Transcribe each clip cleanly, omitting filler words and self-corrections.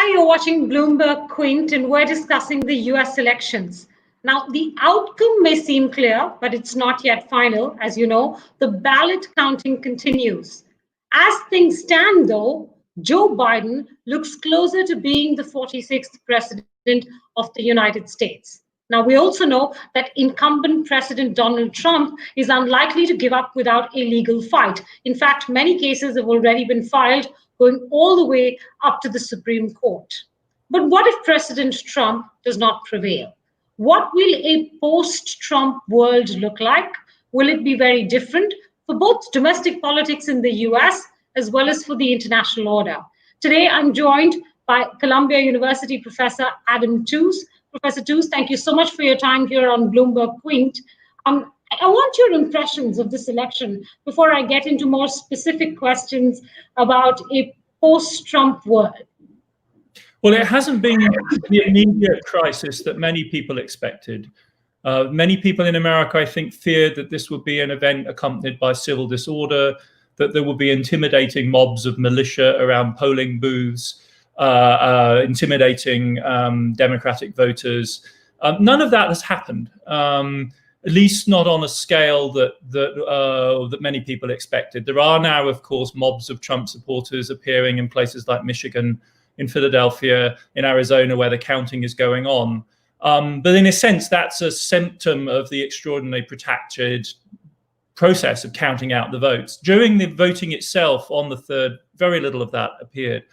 Hi, you're watching BloombergQuint, and we're discussing the US elections. Now, the outcome may seem clear, but it's not yet final. As you know, the ballot counting continues. As things stand, though, Joe Biden looks closer to being the 46th president of the United States. Now, we also know that incumbent President Donald Trump is unlikely to give up without a legal fight. In fact, many cases have already been filed, going all the way up to the Supreme Court. But what if President Trump does not prevail? What will a post-Trump world look like? Will it be very different for both domestic politics in the US as well as for the international order? Today, I'm joined by Columbia University Professor Adam Tooze. Professor Tooze, thank you so much for your time here on BloombergQuint. I want your impressions of this election before I get into more specific questions about a post-Trump world. Well, it hasn't been the immediate crisis that many people expected. Many people in America, I think, feared that this would be an event accompanied by civil disorder, that there would be intimidating mobs of militia around polling booths, intimidating Democratic voters. None of that has happened. At least not on a scale that many people expected. There are now, of course, mobs of Trump supporters appearing in places like Michigan, in Philadelphia, in Arizona, where the counting is going on. But in a sense, that's a symptom of the extraordinarily protracted process of counting out the votes. During the voting itself on the 3rd, very little of that appeared.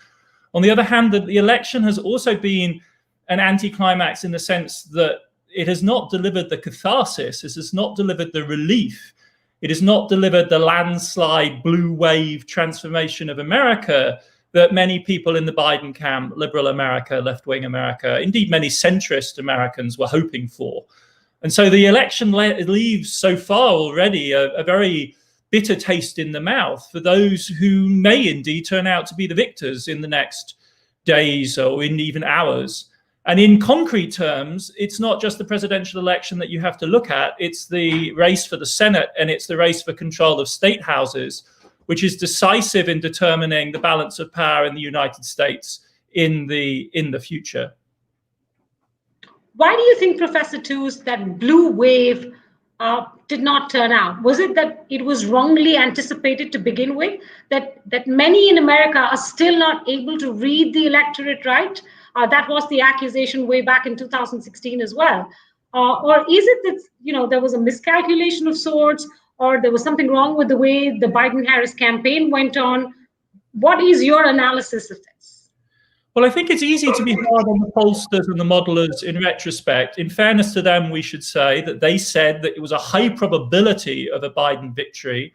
On the other hand, the election has also been an anticlimax in the sense that it has not delivered the catharsis, it has not delivered the relief, it has not delivered the landslide blue wave transformation of America that many people in the Biden camp, liberal America, left-wing America, indeed many centrist Americans were hoping for. And so the election leaves so far already a very bitter taste in the mouth for those who may indeed turn out to be the victors in the next days or in even hours. And in concrete terms, it's not just the presidential election that you have to look at, it's the race for the Senate and it's the race for control of state houses, which is decisive in determining the balance of power in the United States in the future. Why do you think, Professor Tooze, that blue wave did not turn out? Was it that it was wrongly anticipated to begin with, that many in America are still not able to read the electorate right? That was the accusation way back in 2016 as well. Or is it that there was a miscalculation of sorts, or there was something wrong with the way the Biden-Harris campaign went on? What is your analysis of this? Well, I think it's easy to be hard on the pollsters and the modelers in retrospect. In fairness to them, we should say that they said that it was a high probability of a Biden victory,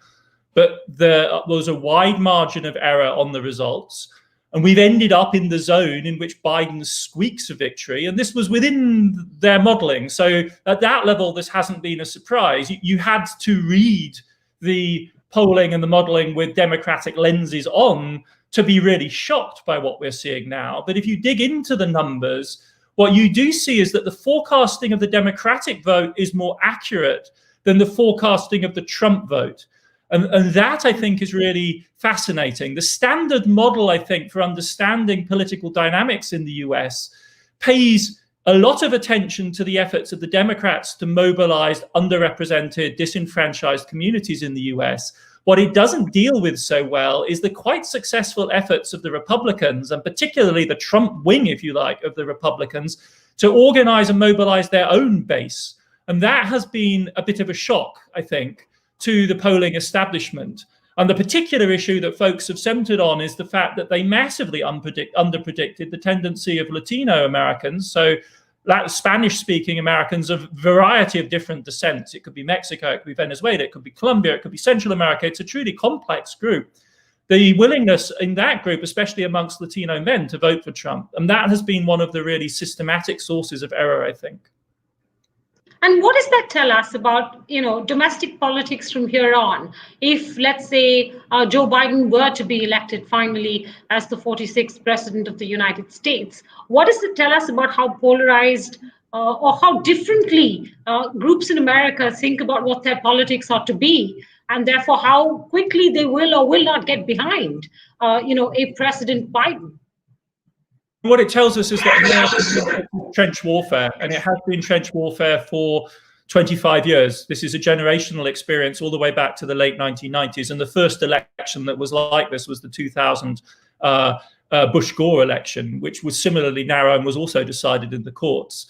but there was a wide margin of error on the results. And we've ended up in the zone in which Biden squeaks a victory. And this was within their modeling. So at that level, this hasn't been a surprise. You had to read the polling and the modeling with Democratic lenses on to be really shocked by what we're seeing now. But if you dig into the numbers, what you do see is that the forecasting of the Democratic vote is more accurate than the forecasting of the Trump vote. And that, I think, is really fascinating. The standard model, I think, for understanding political dynamics in the US pays a lot of attention to the efforts of the Democrats to mobilize underrepresented, disenfranchised communities in the US. What it doesn't deal with so well is the quite successful efforts of the Republicans, and particularly the Trump wing, if you like, of the Republicans, to organize and mobilize their own base. And that has been a bit of a shock, I think, to the polling establishment. And the particular issue that folks have centered on is the fact that they massively underpredicted the tendency of Latino Americans, so Spanish-speaking Americans of a variety of different descents. It could be Mexico, it could be Venezuela, it could be Colombia, it could be Central America. It's a truly complex group. The willingness in that group, especially amongst Latino men, to vote for Trump. And that has been one of the really systematic sources of error, I think. And what does that tell us about, domestic politics from here on? If, let's say, Joe Biden were to be elected finally as the 46th president of the United States, what does it tell us about how polarized or how differently groups in America think about what their politics ought to be, and therefore how quickly they will or will not get behind, a President Biden? what it tells us is that America is trench warfare, and it has been trench warfare for 25 years. This is a generational experience all the way back to the late 1990s. And the first election that was like this was the 2000 Bush-Gore election, which was similarly narrow and was also decided in the courts.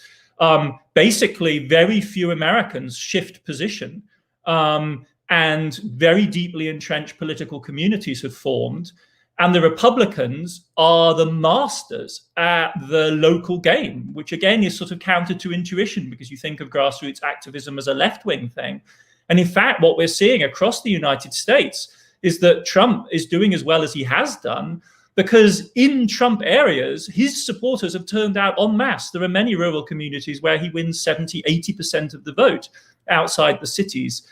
Basically, very few Americans shift position, and very deeply entrenched political communities have formed. And the Republicans are the masters at the local game, which again is sort of counter to intuition, because you think of grassroots activism as a left-wing thing. And in fact, what we're seeing across the United States is that Trump is doing as well as he has done, because in Trump areas, his supporters have turned out en masse. There are many rural communities where he wins 70, 80% of the vote outside the cities.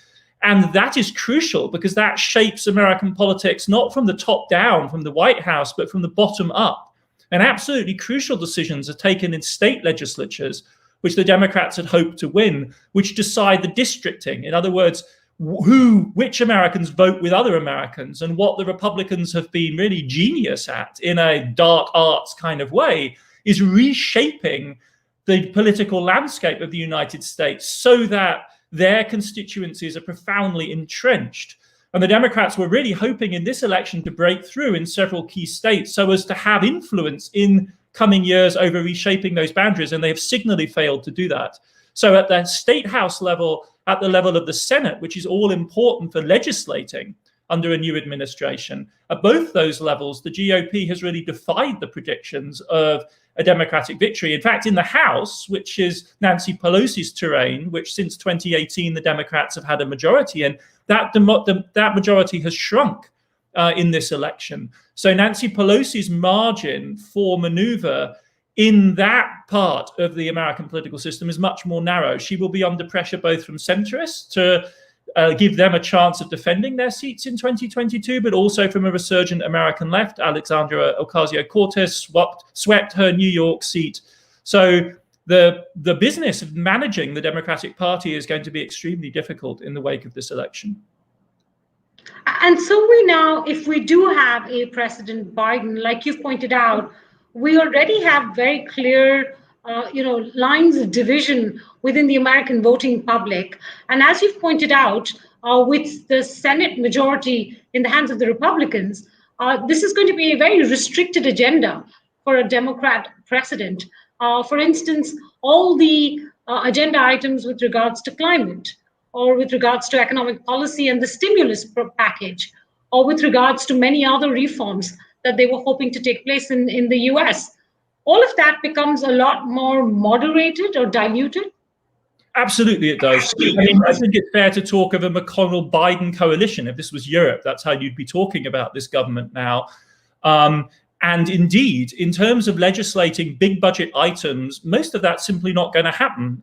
And that is crucial, because that shapes American politics, not from the top down, from the White House, but from the bottom up. And absolutely crucial decisions are taken in state legislatures, which the Democrats had hoped to win, which decide the districting. In other words, which Americans vote with other Americans. And what the Republicans have been really genius at, in a dark arts kind of way, is reshaping the political landscape of the United States so that their constituencies are profoundly entrenched. And the Democrats were really hoping in this election to break through in several key states so as to have influence in coming years over reshaping those boundaries. And they have signally failed to do that. So at the state house level, at the level of the Senate, which is all important for legislating under a new administration, at both those levels, the GOP has really defied the predictions of a Democratic victory. In fact, in the House, which is Nancy Pelosi's terrain, which since 2018 the Democrats have had a majority in, that majority has shrunk in this election. So Nancy Pelosi's margin for maneuver in that part of the American political system is much more narrow. She will be under pressure both from centrists to give them a chance of defending their seats in 2022, but also from a resurgent American left. Alexandria Ocasio-Cortez swept her New York seat. So the business of managing the Democratic Party is going to be extremely difficult in the wake of this election. And so we now, if we do have a President Biden, like you've pointed out, we already have very clear lines of division within the American voting public. And as you've pointed out, with the Senate majority in the hands of the Republicans, this is going to be a very restricted agenda for a Democrat president. For instance, all the agenda items with regards to climate, or with regards to economic policy and the stimulus package, or with regards to many other reforms that they were hoping to take place in the US. All of that becomes a lot more moderated or diluted? Absolutely, it does. I mean, I think it's fair to talk of a McConnell-Biden coalition. If this was Europe, that's how you'd be talking about this government now. And indeed, in terms of legislating big budget items, most of that's simply not going to happen.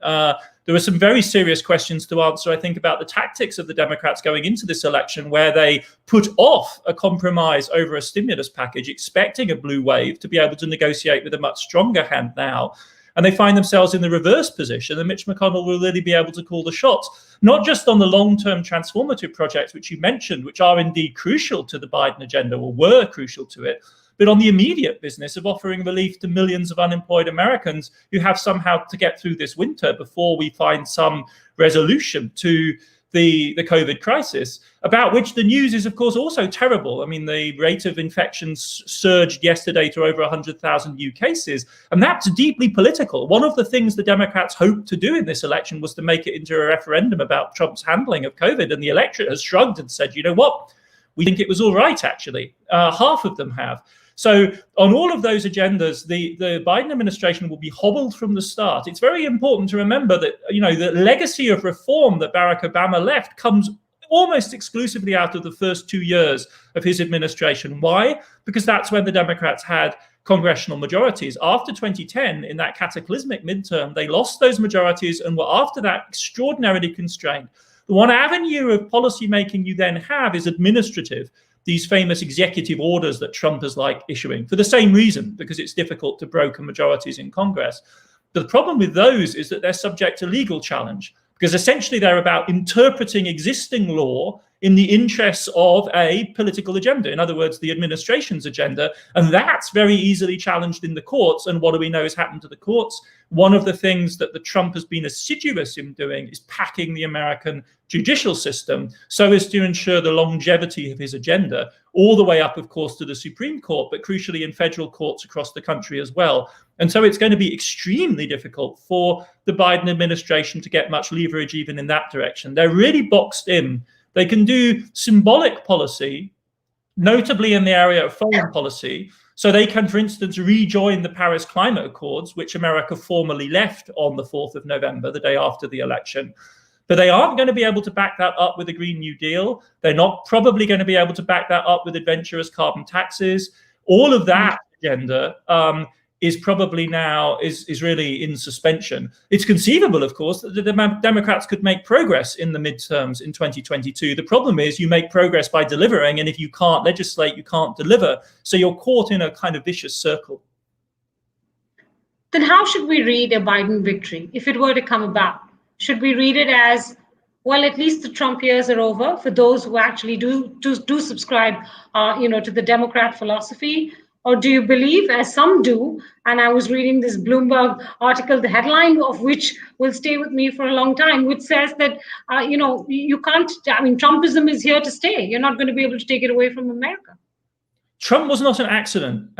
There are some very serious questions to answer, I think, about the tactics of the Democrats going into this election, where they put off a compromise over a stimulus package, expecting a blue wave to be able to negotiate with a much stronger hand now. And they find themselves in the reverse position, and Mitch McConnell will really be able to call the shots, not just on the long-term transformative projects, which you mentioned, which are indeed crucial to the Biden agenda, or were crucial to it, but on the immediate business of offering relief to millions of unemployed Americans who have somehow to get through this winter before we find some resolution to the COVID crisis, about which the news is, of course, also terrible. I mean, the rate of infections surged yesterday to over 100,000 new cases, and that's deeply political. One of the things the Democrats hoped to do in this election was to make it into a referendum about Trump's handling of COVID, and the electorate has shrugged and said, you know what, we think it was all right, actually. Half of them have. So on all of those agendas, the Biden administration will be hobbled from the start. It's very important to remember that, the legacy of reform that Barack Obama left comes almost exclusively out of the first 2 years of his administration. Why? Because that's when the Democrats had congressional majorities. After 2010, in that cataclysmic midterm, they lost those majorities and were after that extraordinarily constrained. The one avenue of policymaking you then have is administrative. These famous executive orders that Trump is issuing for the same reason, because it's difficult to broker majorities in Congress. But the problem with those is that they're subject to legal challenge, because essentially they're about interpreting existing law in the interests of a political agenda, in other words, the administration's agenda. And that's very easily challenged in the courts. And what do we know has happened to the courts? One of the things that the Trump has been assiduous in doing is packing the American judicial system so as to ensure the longevity of his agenda, all the way up, of course, to the Supreme Court, but crucially in federal courts across the country as well. And so it's going to be extremely difficult for the Biden administration to get much leverage even in that direction. They're really boxed in. They can do symbolic policy, notably in the area of foreign policy. So they can, for instance, rejoin the Paris Climate Accords, which America formally left on the 4th of November, the day after the election. But they aren't going to be able to back that up with a Green New Deal. They're not probably going to be able to back that up with adventurous carbon taxes. All of that agenda is probably now is really in suspension. It's conceivable, of course, that the Democrats could make progress in the midterms in 2022. The problem is you make progress by delivering, and if you can't legislate, you can't deliver. So you're caught in a kind of vicious circle. Then how should we read a Biden victory if it were to come about? Should we read it as, well, at least the Trump years are over for those who actually do subscribe, to the Democrat philosophy? Or do you believe, as some do, and I was reading this Bloomberg article, the headline of which will stay with me for a long time, which says that, you can't, Trumpism is here to stay. You're not going to be able to take it away from America. Trump was not an accident.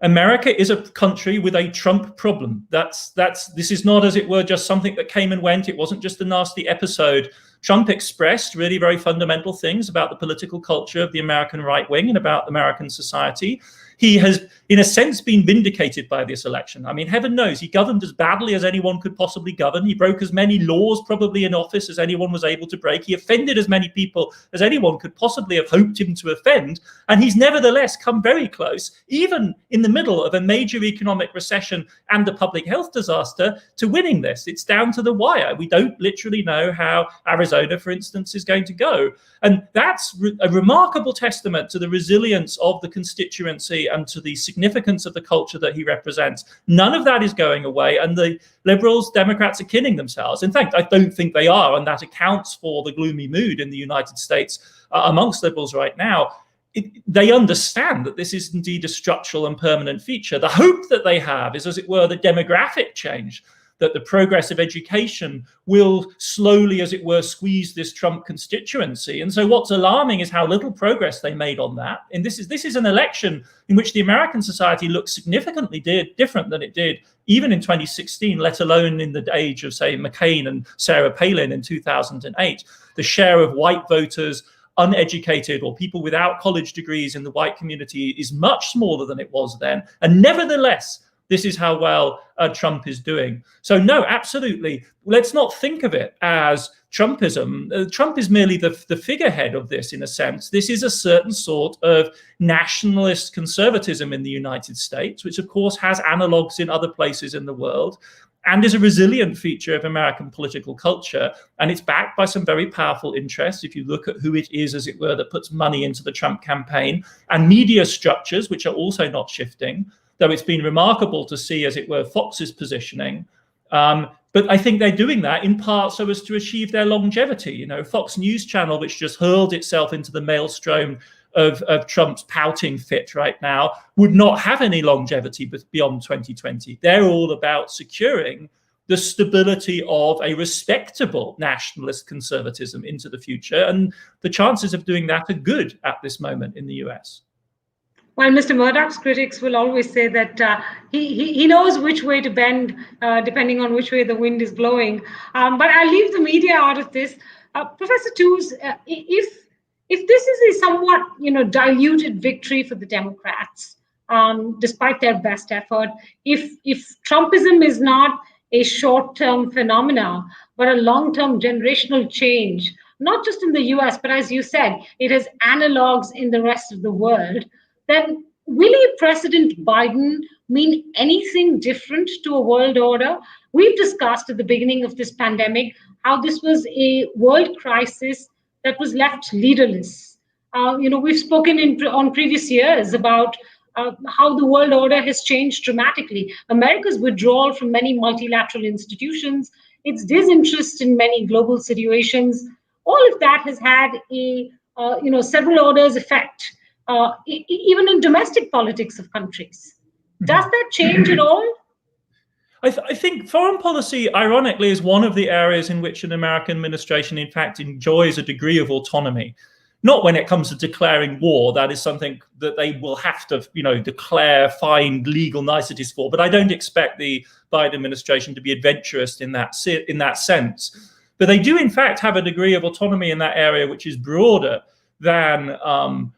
America is a country with a Trump problem. This is not, as it were, just something that came and went. It wasn't just a nasty episode. Trump expressed really very fundamental things about the political culture of the American right wing and about American society. He has, in a sense, been vindicated by this election. Heaven knows, he governed as badly as anyone could possibly govern. He broke as many laws probably in office as anyone was able to break. He offended as many people as anyone could possibly have hoped him to offend. And he's nevertheless come very close, even in the middle of a major economic recession and a public health disaster, to winning this. It's down to the wire. We don't literally know how Arizona, for instance, is going to go. And that's a remarkable testament to the resilience of the constituency and to the significance of the culture that he represents. None of that is going away, and the liberals, Democrats are kidding themselves. In fact, I don't think they are, and that accounts for the gloomy mood in the United States amongst liberals right now. They understand that this is indeed a structural and permanent feature. The hope that they have is, as it were, the demographic change, that the progress of education will slowly, as it were, squeeze this Trump constituency. And so what's alarming is how little progress they made on that. And this is an election in which the American society looks significantly different than it did even in 2016, let alone in the age of, say, McCain and Sarah Palin in 2008. The share of white voters, uneducated or people without college degrees in the white community is much smaller than it was then. And nevertheless, this is how well Trump is doing. So no, absolutely. Let's not think of it as Trumpism. Trump is merely the figurehead of this, in a sense. This is a certain sort of nationalist conservatism in the United States, which of course has analogues in other places in the world, and is a resilient feature of American political culture. And it's backed by some very powerful interests. If you look at who it is, as it were, that puts money into the Trump campaign, and media structures, which are also not shifting, though it's been remarkable to see, as it were, Fox's positioning. But I think they're doing that in part so as to achieve their longevity. Fox News Channel, which just hurled itself into the maelstrom of Trump's pouting fit right now, would not have any longevity beyond 2020. They're all about securing the stability of a respectable nationalist conservatism into the future. And the chances of doing that are good at this moment in the US. Well, Mr. Murdoch's critics will always say that he knows which way to bend, depending on which way the wind is blowing. But I'll leave the media out of this. Professor Tooze, if this is a somewhat diluted victory for the Democrats, despite their best effort, if Trumpism is not a short-term phenomena, but a long-term generational change, not just in the US, but as you said, it has analogs in the rest of the world, then will a President Biden mean anything different to a world order? We've discussed at the beginning of this pandemic how this was a world crisis that was left leaderless. We've spoken on previous years about how the world order has changed dramatically. America's withdrawal from many multilateral institutions, its disinterest in many global situations, All of that has had a several orders effect, even in domestic politics of countries. Does that change at all? I think foreign policy, ironically, is one of the areas in which an American administration, in fact, enjoys a degree of autonomy. Not when it comes to declaring war. That is something that they will have to, declare, find legal niceties for. But I don't expect the Biden administration to be adventurous in that sense. But they do, in fact, have a degree of autonomy in that area, which is broader than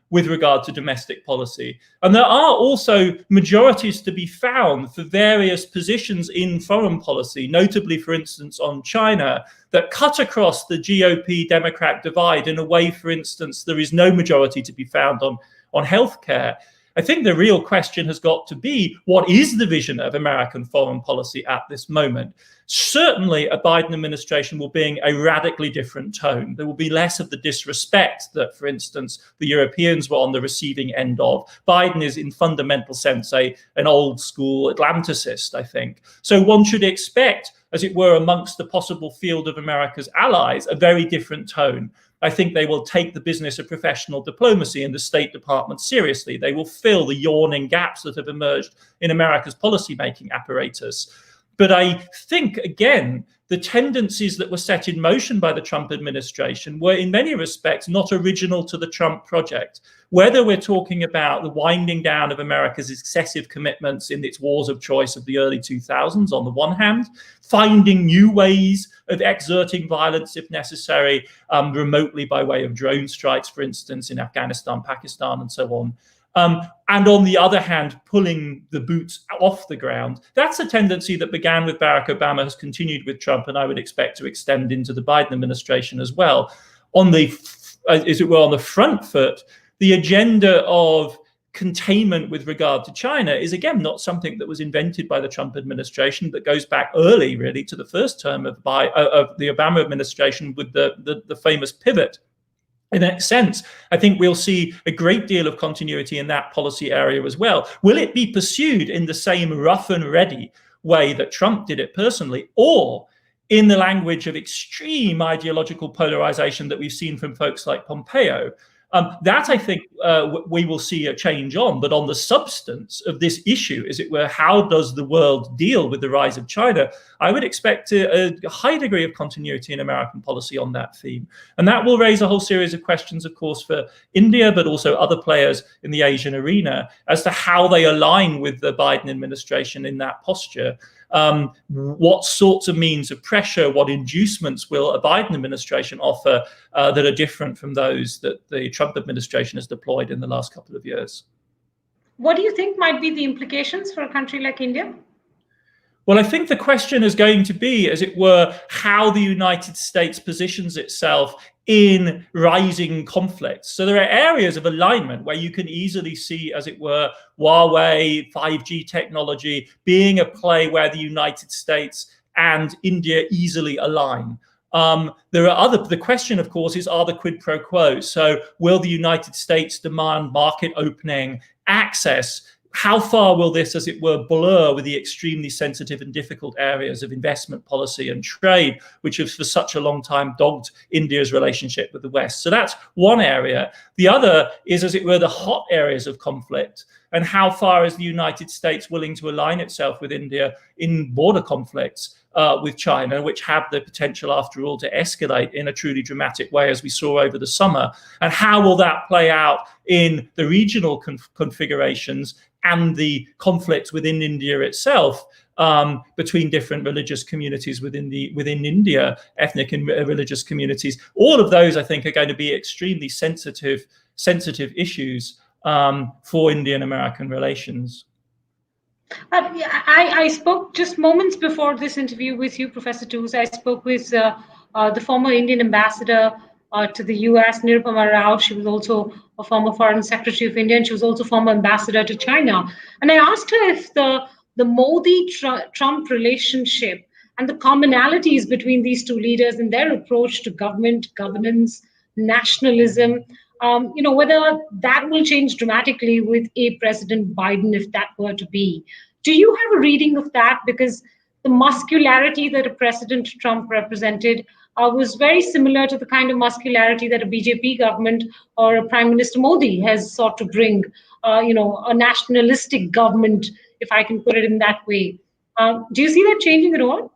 with regard to domestic policy. And there are also majorities to be found for various positions in foreign policy, notably, for instance, on China, that cut across the GOP-Democrat divide in a way, for instance, there is no majority to be found on healthcare. I think the real question has got to be, what is the vision of American foreign policy at this moment? Certainly, a Biden administration will bring a radically different tone. There will be less of the disrespect that, for instance, the Europeans were on the receiving end of. Biden is, in fundamental sense, an old school Atlanticist, I think. So one should expect, as it were, amongst the possible field of America's allies, a very different tone. I think they will take the business of professional diplomacy and the State Department seriously. They will fill the yawning gaps that have emerged in America's policymaking apparatus. But I think, again, the tendencies that were set in motion by the Trump administration were in many respects not original to the Trump project. Whether we're talking about the winding down of America's excessive commitments in its wars of choice of the early 2000s on the one hand, finding new ways of exerting violence if necessary, remotely by way of drone strikes, for instance, in Afghanistan, Pakistan, and so on. And on the other hand, pulling the boots off the ground. That's a tendency that began with Barack Obama, has continued with Trump, and I would expect to extend into the Biden administration as well. On the, as it were, on the front foot, the agenda of containment with regard to China is, again, not something that was invented by the Trump administration, that goes back early, really, to the first term of the Obama administration with the famous pivot. In that sense, I think we'll see a great deal of continuity in that policy area as well. Will it be pursued in the same rough and ready way that Trump did it personally, or in the language of extreme ideological polarization that we've seen from folks like Pompeo? That, I think, we will see a change on. But on the substance of this issue, as it were, how does the world deal with the rise of China? I would expect a high degree of continuity in American policy on that theme. And that will raise a whole series of questions, of course, for India, but also other players in the Asian arena as to how they align with the Biden administration in that posture. What sorts of means of pressure, what inducements will a Biden administration offer that are different from those that the Trump administration has deployed in the last couple of years? What do you think might be the implications for a country like India? Well, I think the question is going to be, as it were, how the United States positions itself in rising conflicts. So there are areas of alignment where you can easily see, as it were, Huawei, 5G technology being a play where the United States and India easily align. There are the question, of course, is, are the quid pro quo? So will the United States demand market opening, access? How far will this, as it were, blur with the extremely sensitive and difficult areas of investment policy and trade, which have for such a long time dogged India's relationship with the West? So that's one area. The other is, as it were, the hot areas of conflict, and how far is the United States willing to align itself with India in border conflicts with China, which have the potential, after all, to escalate in a truly dramatic way, as we saw over the summer. And how will that play out in the regional configurations and the conflicts within India itself, between different religious communities within India, ethnic and religious communities? All of those, I think, are going to be extremely sensitive issues for Indian-American relations. I spoke just moments before this interview with you, Professor Tooze. I spoke with the former Indian ambassador to the U.S, Nirupama Rao. She was also a former Foreign Secretary of India, and she was also former ambassador to China. And I asked her if the Modi-Trump relationship and the commonalities between these two leaders and their approach to government, governance, nationalism, whether that will change dramatically with a President Biden, if that were to be. Do you have a reading of that? Because the muscularity that a President Trump represented was very similar to the kind of muscularity that a BJP government or a Prime Minister Modi has sought to bring, a nationalistic government, if I can put it in that way. Do you see that changing at all?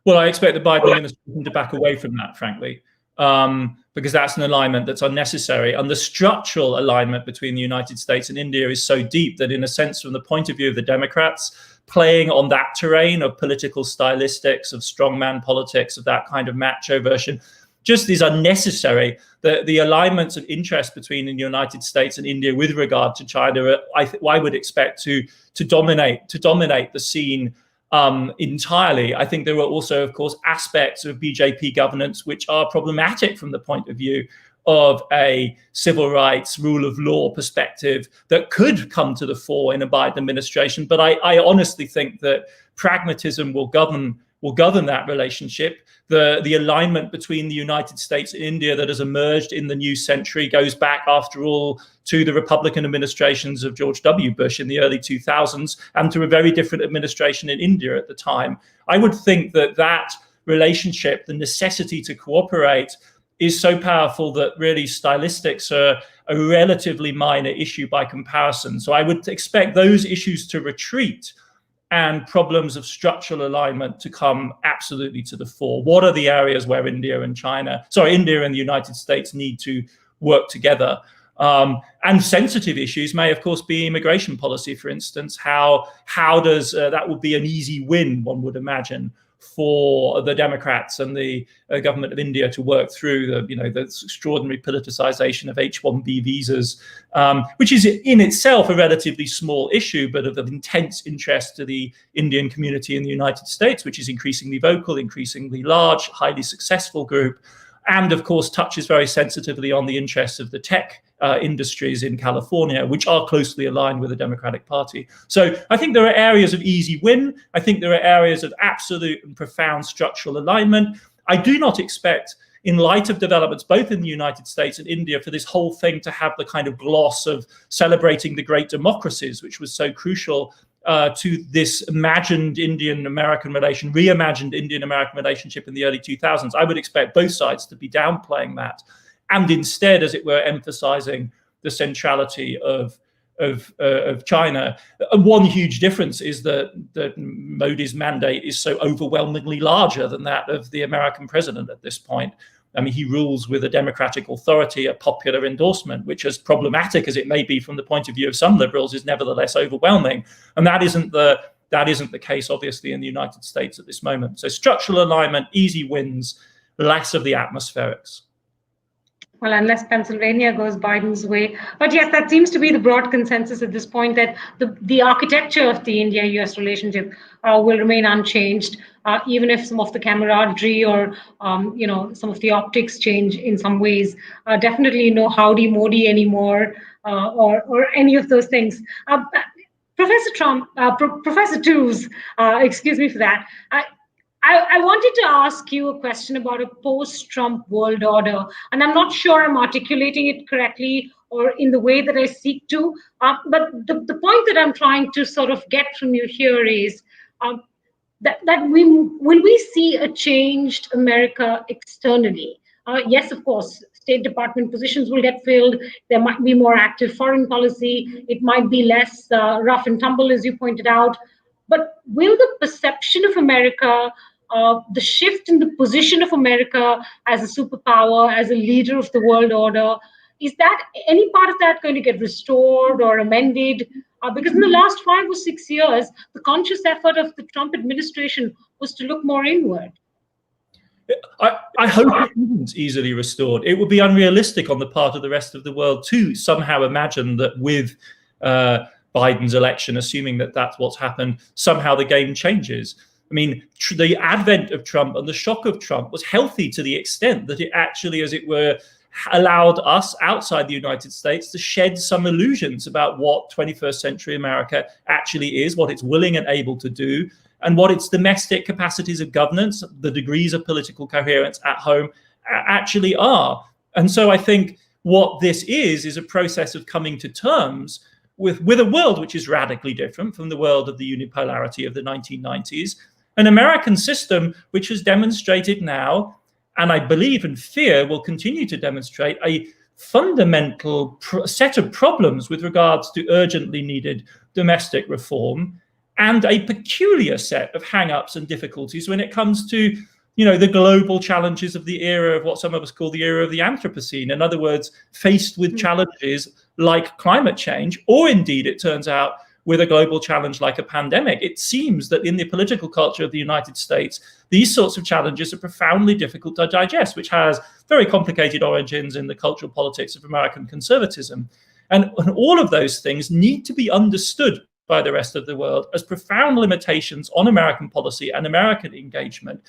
Well, I expect the Biden administration to back away from that, frankly, because that's an alignment that's unnecessary. And the structural alignment between the United States and India is so deep that, in a sense, from the point of view of the Democrats, playing on that terrain of political stylistics, of strongman politics, of that kind of macho version, just is unnecessary. The alignments of interest between the United States and India with regard to China, I would expect to dominate the scene entirely. I think there are also, of course, aspects of BJP governance which are problematic from the point of view of a civil rights, rule of law perspective that could come to the fore in a Biden administration. But I honestly think that pragmatism will govern that relationship. The alignment between the United States and India that has emerged in the new century goes back, after all, to the Republican administrations of George W. Bush in the early 2000s and to a very different administration in India at the time. I would think that relationship, the necessity to cooperate, is so powerful that really stylistics are a relatively minor issue by comparison. So I would expect those issues to retreat and problems of structural alignment to come absolutely to the fore. What are the areas where India and the United States need to work together? And sensitive issues may, of course, be immigration policy, for instance. How does that would be an easy win, one would imagine, for the Democrats and the government of India to work through the extraordinary politicization of H-1B visas, which is in itself a relatively small issue, but of intense interest to the Indian community in the United States, which is increasingly vocal, increasingly large, highly successful group, and of course touches very sensitively on the interests of the tech industries in California, which are closely aligned with the Democratic Party. So I think there are areas of easy win. I think there are areas of absolute and profound structural alignment. I do not expect, in light of developments both in the United States and India, for this whole thing to have the kind of gloss of celebrating the great democracies, which was so crucial to this reimagined Indian-American relationship in the early 2000s. I would expect both sides to be downplaying that, and instead, as it were, emphasizing the centrality of China. One huge difference is that Modi's mandate is so overwhelmingly larger than that of the American president at this point. I mean, he rules with a democratic authority, a popular endorsement, which, as problematic as it may be from the point of view of some liberals, is nevertheless overwhelming. And that isn't the case, obviously, in the United States at this moment. So structural alignment, easy wins, less of the atmospherics. Well, unless Pennsylvania goes Biden's way. But yes, that seems to be the broad consensus at this point, that the architecture of the India-US relationship will remain unchanged, even if some of the camaraderie or some of the optics change in some ways. Definitely no howdy Modi anymore, or any of those things. Professor Tooze, excuse me for that. I wanted to ask you a question about a post-Trump world order, and I'm not sure I'm articulating it correctly or in the way that I seek to, but the point that I'm trying to sort of get from you here is that will we see a changed America externally? Yes, of course, State Department positions will get filled. There might be more active foreign policy. It might be less rough and tumble, as you pointed out. But will the perception of America, the shift in the position of America as a superpower, as a leader of the world order, is that any part of that going to get restored or amended? Because in the last 5 or 6 years, the conscious effort of the Trump administration was to look more inward. I hope it isn't easily restored. It would be unrealistic on the part of the rest of the world to somehow imagine that with Biden's election, assuming that that's what's happened, somehow the game changes. I mean, the advent of Trump and the shock of Trump was healthy to the extent that it actually, as it were, allowed us outside the United States to shed some illusions about what 21st century America actually is, what it's willing and able to do, and what its domestic capacities of governance, the degrees of political coherence at home actually are. And so I think what this is a process of coming to terms with a world which is radically different from the world of the unipolarity of the 1990s, an American system which has demonstrated now and I believe and fear will continue to demonstrate a fundamental set of problems with regards to urgently needed domestic reform, and a peculiar set of hang-ups and difficulties when it comes to, the global challenges of the era of what some of us call the era of the Anthropocene. In other words, faced with challenges like climate change, or indeed, it turns out, with a global challenge like a pandemic. It seems that in the political culture of the United States, these sorts of challenges are profoundly difficult to digest, which has very complicated origins in the cultural politics of American conservatism. And all of those things need to be understood by the rest of the world as profound limitations on American policy and American engagement.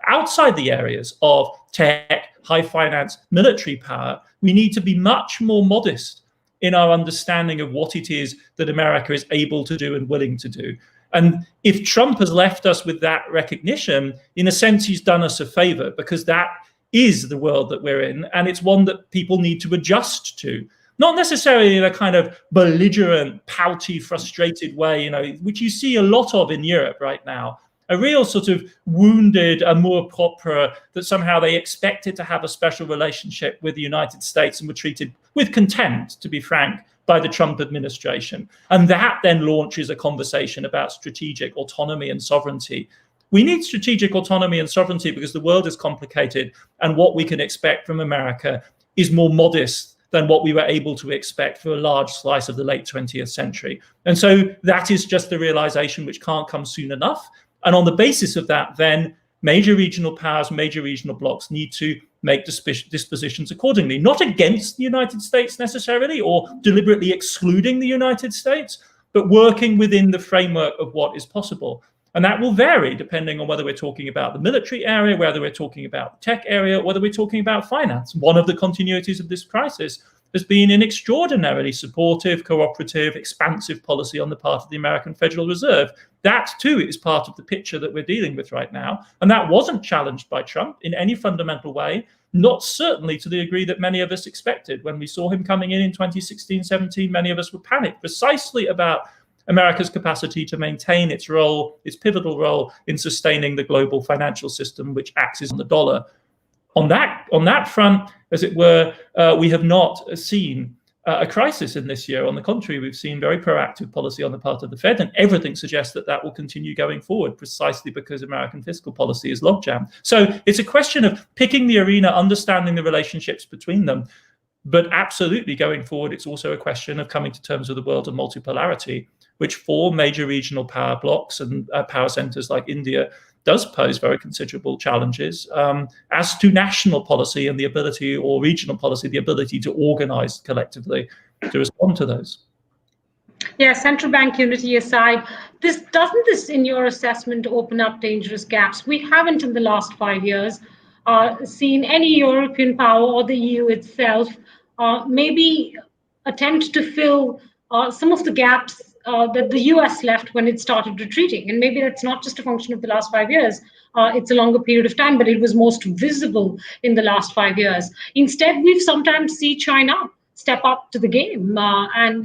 Outside the areas of tech, high finance, military power, we need to be much more modest in our understanding of what it is that America is able to do and willing to do. And if Trump has left us with that recognition, in a sense, he's done us a favor, because that is the world that we're in, and it's one that people need to adjust to. Not necessarily in a kind of belligerent, pouty, frustrated way, which you see a lot of in Europe right now. A real sort of wounded amour propre that somehow they expected to have a special relationship with the United States and were treated with contempt, to be frank, by the Trump administration. And that then launches a conversation about strategic autonomy and sovereignty. We need strategic autonomy and sovereignty because the world is complicated, and what we can expect from America is more modest than what we were able to expect for a large slice of the late 20th century. And so that is just the realization which can't come soon enough. And on the basis of that, then major regional powers, major regional blocs need to make dispositions accordingly, not against the United States necessarily or deliberately excluding the United States, but working within the framework of what is possible. And that will vary depending on whether we're talking about the military area, whether we're talking about the tech area, whether we're talking about finance. One of the continuities of this crisis has been an extraordinarily supportive, cooperative, expansive policy on the part of the American Federal Reserve. That, too, is part of the picture that we're dealing with right now. And that wasn't challenged by Trump in any fundamental way, not certainly to the degree that many of us expected. When we saw him coming in 2016-17, many of us were panicked precisely about America's capacity to maintain its role, its pivotal role in sustaining the global financial system, which axes on the dollar. On that front, as it were, we have not seen a crisis in this year. On the contrary, we've seen very proactive policy on the part of the Fed, and everything suggests that that will continue going forward, precisely because American fiscal policy is logjammed. So it's a question of picking the arena, understanding the relationships between them. But absolutely, going forward, it's also a question of coming to terms with the world of multipolarity, which for major regional power blocs and power centers like India does pose very considerable challenges as to national policy and the ability, or regional policy, the ability to organize collectively to respond to those. Yeah, central bank unity aside, doesn't this, in your assessment, open up dangerous gaps? We haven't in the last 5 years seen any European power or the EU itself maybe attempt to fill some of the gaps that the US left when it started retreating. And maybe that's not just a function of the last 5 years. It's a longer period of time, but it was most visible in the last 5 years. Instead, we've sometimes seen China step up to the game and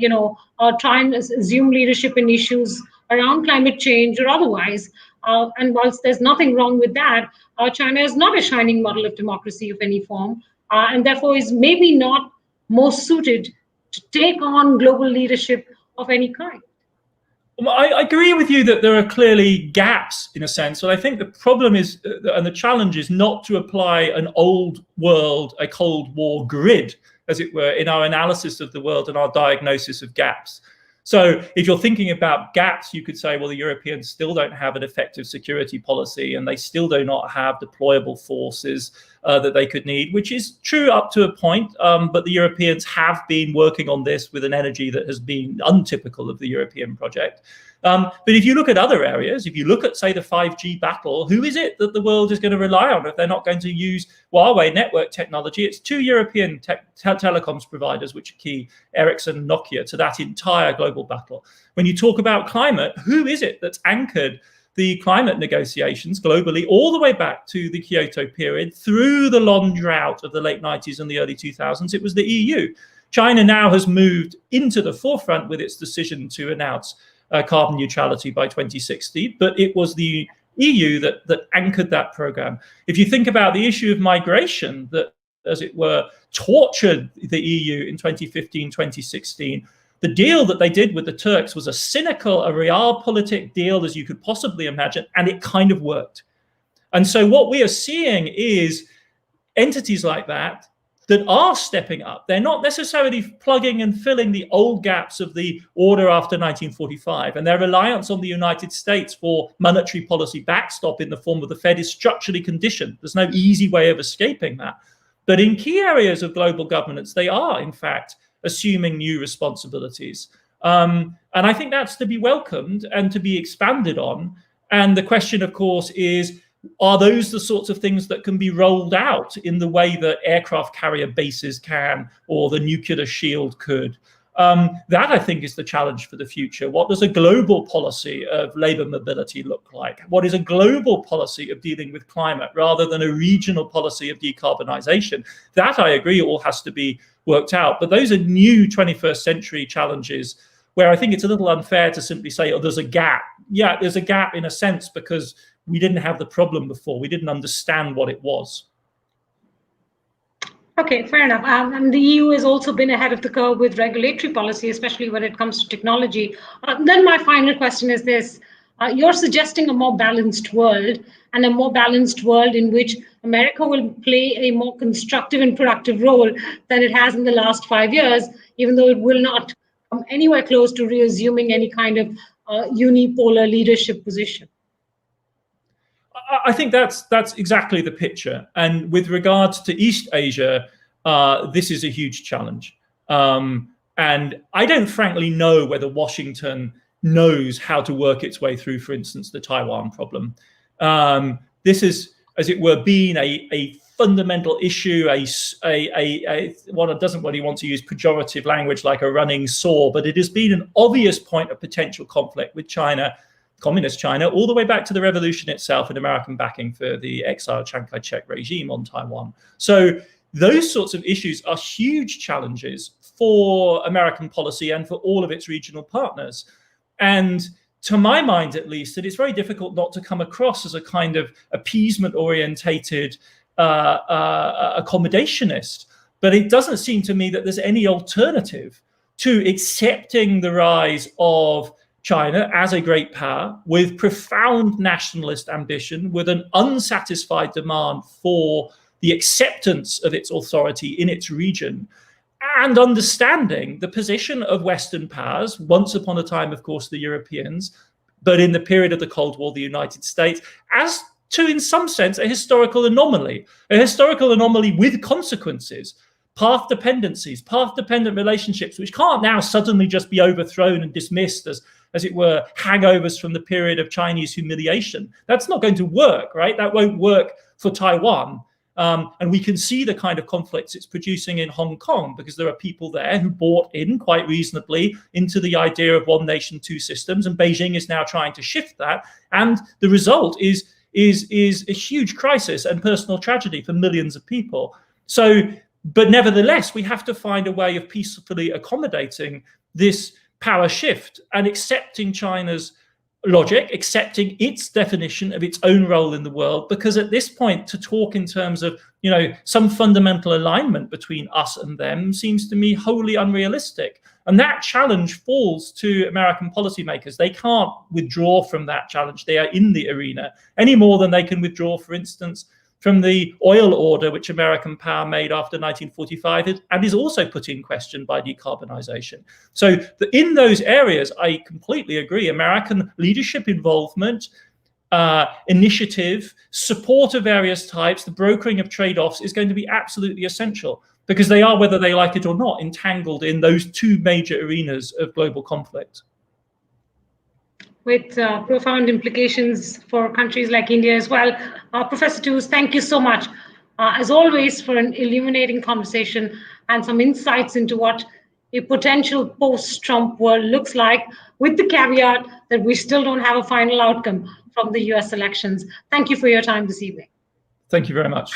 try and assume leadership in issues around climate change or otherwise. And whilst there's nothing wrong with that, China is not a shining model of democracy of any form, and therefore is maybe not most suited to take on global leadership of any kind. Well, I agree with you that there are clearly gaps in a sense, but I think the problem is, and the challenge is, not to apply an old world, a Cold War grid, as it were, in our analysis of the world and our diagnosis of gaps. So if you're thinking about gaps, you could say, well, the Europeans still don't have an effective security policy, and they still do not have deployable forces that they could need, which is true up to a point. But the Europeans have been working on this with an energy that has been untypical of the European project. But if you look at other areas, if you look at, say, the 5G battle, who is it that the world is going to rely on if they're not going to use Huawei network technology? It's two European telecoms providers, which are key, Ericsson and Nokia, to that entire global battle. When you talk about climate, who is it that's anchored the climate negotiations globally all the way back to the Kyoto period, through the long drought of the late 90s and the early 2000s? It was the EU. China now has moved into the forefront with its decision to announce carbon neutrality by 2060, but it was the EU that anchored that program. If you think about the issue of migration that, as it were, tortured the EU in 2015, 2016, the deal that they did with the Turks was a cynical, a realpolitik deal as you could possibly imagine, and it kind of worked. And so what we are seeing is entities like that are stepping up. They're not necessarily plugging and filling the old gaps of the order after 1945, and their reliance on the United States for monetary policy backstop in the form of the Fed is structurally conditioned. There's no easy way of escaping that. But in key areas of global governance, they are, in fact, assuming new responsibilities. And I think that's to be welcomed and to be expanded on. And the question, of course, is, are those the sorts of things that can be rolled out in the way that aircraft carrier bases can, or the nuclear shield could? That, I think, is the challenge for the future. What does a global policy of labor mobility look like? What is a global policy of dealing with climate rather than a regional policy of decarbonization? That, I agree, all has to be worked out. But those are new 21st century challenges where I think it's a little unfair to simply say, oh, there's a gap. Yeah, there's a gap in a sense because we didn't have the problem before. We didn't understand what it was. Okay, fair enough. And the EU has also been ahead of the curve with regulatory policy, especially when it comes to technology. Then my final question is this. You're suggesting a more balanced world, and a more balanced world in which America will play a more constructive and productive role than it has in the last 5 years, even though it will not come anywhere close to reassuming any kind of unipolar leadership position. I think that's exactly the picture. And with regards to East Asia, this is a huge challenge. And I don't frankly know whether Washington knows how to work its way through, for instance, the Taiwan problem. This is, as it were, been a fundamental issue, one doesn't really want to use pejorative language like a running sore, but it has been an obvious point of potential conflict with China, Communist China, all the way back to the revolution itself and American backing for the exiled Chiang Kai-shek regime on Taiwan. So those sorts of issues are huge challenges for American policy and for all of its regional partners. And to my mind, at least, it is very difficult not to come across as a kind of appeasement-orientated accommodationist. But it doesn't seem to me that there's any alternative to accepting the rise of China as a great power with profound nationalist ambition, with an unsatisfied demand for the acceptance of its authority in its region, and understanding the position of Western powers, once upon a time, of course, the Europeans, but in the period of the Cold War, the United States, as to, in some sense, a historical anomaly with consequences, path dependencies, path-dependent relationships, which can't now suddenly just be overthrown and dismissed as it were, hangovers from the period of Chinese humiliation. That's not going to work, right? That won't work for Taiwan. And we can see the kind of conflicts it's producing in Hong Kong, because there are people there who bought in quite reasonably into the idea of one nation, two systems, and Beijing is now trying to shift that. And the result is a huge crisis and personal tragedy for millions of people. So, but nevertheless, we have to find a way of peacefully accommodating this power shift and accepting China's logic, accepting its definition of its own role in the world, because at this point, to talk in terms of, you know, some fundamental alignment between us and them seems to me wholly unrealistic. And that challenge falls to American policymakers. They can't withdraw from that challenge. They are in the arena any more than they can withdraw, for instance, from the oil order, which American power made after 1945, and is also put in question by decarbonization. So in those areas, I completely agree. American leadership involvement, initiative, support of various types, the brokering of trade-offs is going to be absolutely essential, because they are, whether they like it or not, entangled in those two major arenas of global conflict. With profound implications for countries like India as well. Professor Tooze, thank you so much, as always, for an illuminating conversation and some insights into what a potential post-Trump world looks like, with the caveat that we still don't have a final outcome from the US elections. Thank you for your time this evening. Thank you very much.